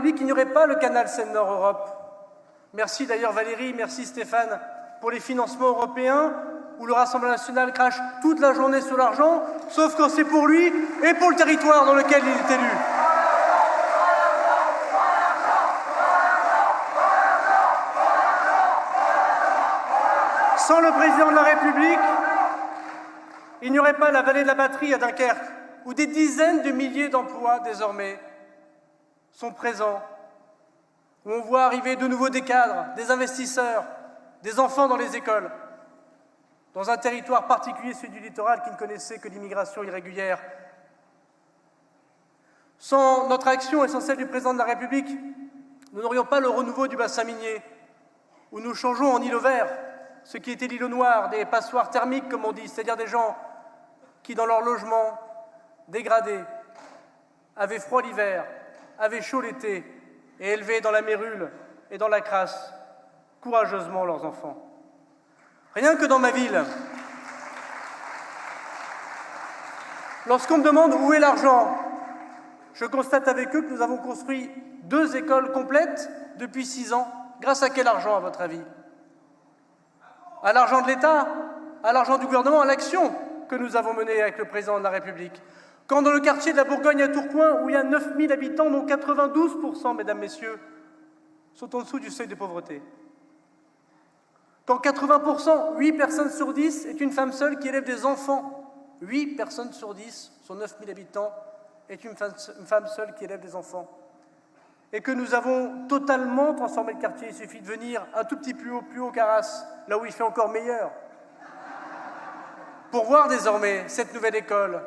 qu'il n'y aurait pas le canal Seine-Nord Europe. Merci d'ailleurs Valérie, merci Stéphane pour les financements européens où le Rassemblement national crache toute la journée sur l'argent, sauf quand c'est pour lui et pour le territoire dans lequel il est élu. Sans le président de la République, il n'y aurait pas la vallée de la batterie à Dunkerque, où des dizaines de milliers d'emplois désormais sont présents, où on voit arriver de nouveau des cadres, des investisseurs, des enfants dans les écoles, dans un territoire particulier, celui du littoral, qui ne connaissait que l'immigration irrégulière. Sans notre action et sans celle du président de la République, nous n'aurions pas le renouveau du bassin minier, où nous changeons en îlot vert ce qui était l'îlot noir, des passoires thermiques, comme on dit, c'est-à-dire des gens qui, dans leur logement dégradé, avaient froid l'hiver, avaient chaud l'été et élevaient dans la mérule et dans la crasse courageusement leurs enfants. Rien que dans ma ville, lorsqu'on me demande où est l'argent, je constate avec eux que nous avons construit 2 écoles complètes depuis 6 ans. Grâce à quel argent, à votre avis? À l'argent de l'État, à l'argent du gouvernement, à l'action que nous avons menée avec le président de la République. Quand dans le quartier de la Bourgogne à Tourcoing, où il y a 9000 habitants, dont 92%, mesdames, messieurs, sont en dessous du seuil de pauvreté. Quand 80%, 8 personnes sur 10, est une femme seule qui élève des enfants. 8 personnes sur 10, sur 9000 habitants, est une femme seule qui élève des enfants. Et que nous avons totalement transformé le quartier. Il suffit de venir un tout petit plus haut qu'Arras, là où il fait encore meilleur, pour voir désormais cette nouvelle école,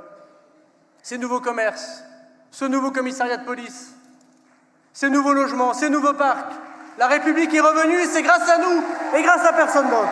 ces nouveaux commerces, ce nouveau commissariat de police, ces nouveaux logements, ces nouveaux parcs. La République est revenue et c'est grâce à nous et grâce à personne d'autre.